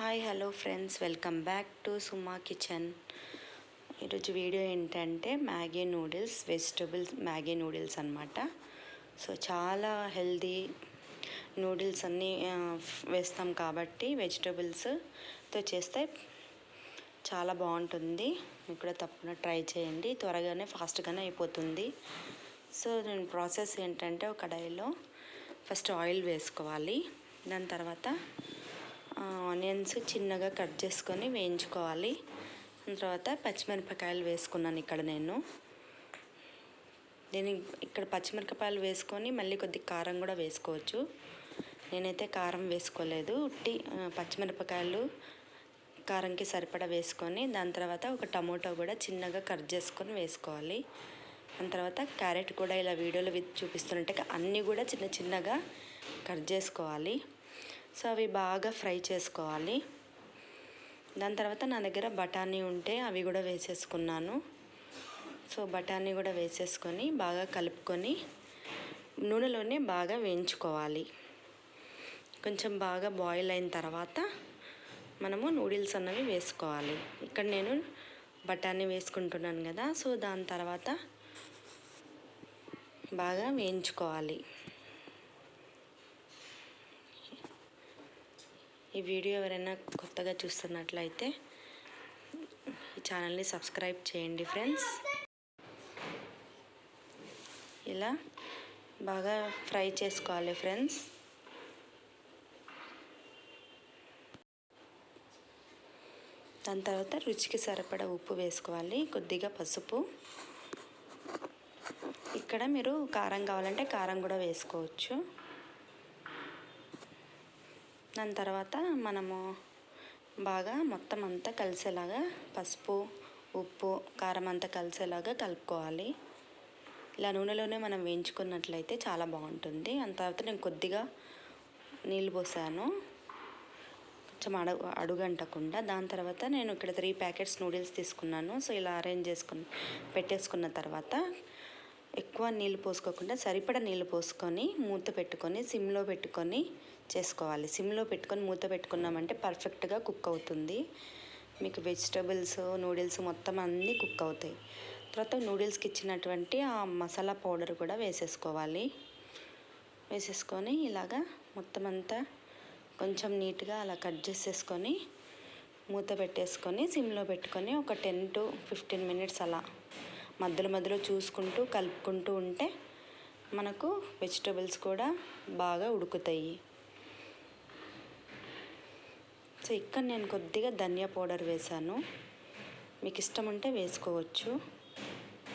Hi hello friends, welcome back to Suma kitchen. ఈరోజు video ఏంటంటే Maggi noodles, vegetables Maggi noodles అనమాట. So చాలా noodles అన్నీ వేస్తాం కాబట్టి వెజిటబుల్స్తో చేస్తే చాలా బాగుంటుంది. మీకు కూడా తప్పకుండా ట్రై చేయండి, త్వరగానే ఫాస్ట్గానే అయిపోతుంది. సో నేను ప్రాసెస్ ఏంటంటే ఒక కడాయిలో ఫస్ట్ ఆయిల్ వేసుకోవాలి. దాని తర్వాత ఆనియన్స్ చిన్నగా కట్ చేసుకొని వేయించుకోవాలి. దాని తర్వాత పచ్చిమిరపకాయలు వేసుకున్నాను ఇక్కడ పచ్చిమిరపకాయలు వేసుకొని మళ్ళీ కొద్దిగా కారం కూడా వేసుకోవచ్చు. నేనైతే కారం వేసుకోలేదు, ఉట్టి పచ్చిమిరపకాయలు కారంకి సరిపడా వేసుకొని దాని తర్వాత ఒక టమోటా కూడా చిన్నగా కట్ చేసుకొని వేసుకోవాలి. దాని తర్వాత క్యారెట్ కూడా ఇలా వీడియోలో చూపిస్తున్నట్టు అన్నీ కూడా చిన్న చిన్నగా కట్ చేసుకోవాలి. సో అవి బాగా ఫ్రై చేసుకోవాలి. దాని తర్వాత నా దగ్గర బఠానీ ఉంటే అవి కూడా వేసేసుకున్నాను. సో బఠానీ కూడా వేసేసుకొని బాగా కలుపుకొని నూనెలోనే బాగా వేయించుకోవాలి. కొంచెం బాగా బాయిల్ అయిన తర్వాత మనము నూడిల్స్ అన్నవి వేసుకోవాలి. ఇక్కడ నేను బఠానీ వేసుకుంటున్నాను కదా, సో దాని తర్వాత బాగా వేయించుకోవాలి. ఈ వీడియో ఎవరైనా కొత్తగా చూస్తున్నట్లయితే ఈ ఛానల్ని సబ్స్క్రైబ్ చేయండి ఫ్రెండ్స్. ఇలా బాగా ఫ్రై చేసుకోవాలి ఫ్రెండ్స్. దాని తర్వాత రుచికి సరిపడా ఉప్పు వేసుకోవాలి, కొద్దిగా పసుపు. ఇక్కడ మీరు కారం కావాలంటే కారం కూడా వేసుకోవచ్చు. దాని తర్వాత మనము బాగా మొత్తం అంతా కలిసేలాగా పసుపు, ఉప్పు, కారం అంతా కలిసేలాగా కలుపుకోవాలి. ఇలా నూనెలోనే మనం వేయించుకున్నట్లయితే చాలా బాగుంటుంది. దాని తర్వాత నేను కొద్దిగా నీళ్ళు పోసాను, కొంచెం అడుగంటకుండా. దాని తర్వాత నేను ఇక్కడ 3 ప్యాకెట్స్ నూడిల్స్ తీసుకున్నాను. సో ఇలా అరేంజ్ పెట్టేసుకున్న తర్వాత ఎక్కువ నీళ్ళు పోసుకోకుండా సరిపడా నీళ్ళు పోసుకొని మూత పెట్టుకొని సిమ్లో పెట్టుకొని చేసుకోవాలి. సిమ్లో పెట్టుకొని మూత పెట్టుకున్నామంటే పర్ఫెక్ట్గా కుక్ అవుతుంది. మీకు వెజిటబుల్స్, నూడిల్స్ మొత్తం అన్నీ కుక్ అవుతాయి. తర్వాత నూడిల్స్కి ఇచ్చినటువంటి ఆ మసాలా పౌడర్ కూడా వేసేసుకోవాలి. వేసేసుకొని ఇలాగా మొత్తం అంతా కొంచెం నీట్గా అలా కట్ చేసేసుకొని మూత పెట్టేసుకొని సిమ్లో పెట్టుకొని ఒక 10 to 15 మినిట్స్ అలా మధ్యలో చూసుకుంటూ కలుపుకుంటూ ఉంటే మనకు వెజిటబుల్స్ కూడా బాగా ఉడుకుతాయి. సో ఇక్కడ నేను కొద్దిగా ధనియా పౌడర్ వేసాను, మీకు ఇష్టం ఉంటే వేసుకోవచ్చు.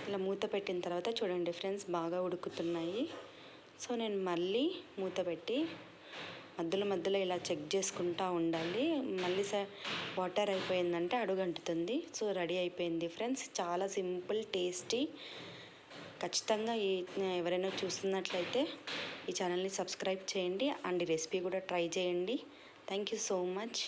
ఇలా మూత పెట్టిన తర్వాత చూడండి ఫ్రెండ్స్, బాగా ఉడుకుతున్నాయి. సో నేను మళ్ళీ మూత పెట్టి మధ్యలో ఇలా చెక్ చేసుకుంటూ ఉండాలి. మళ్ళీ వాటర్ అయిపోయిందంటే అడుగంటుతుంది. సో రెడీ అయిపోయింది ఫ్రెండ్స్, చాలా సింపుల్, టేస్టీ. ఖచ్చితంగా ఎవరైనా చూస్తున్నట్లయితే ఈ ఛానల్ని సబ్స్క్రైబ్ చేయండి అండ్ ఈ రెసిపీ కూడా ట్రై చేయండి. Thank you so much.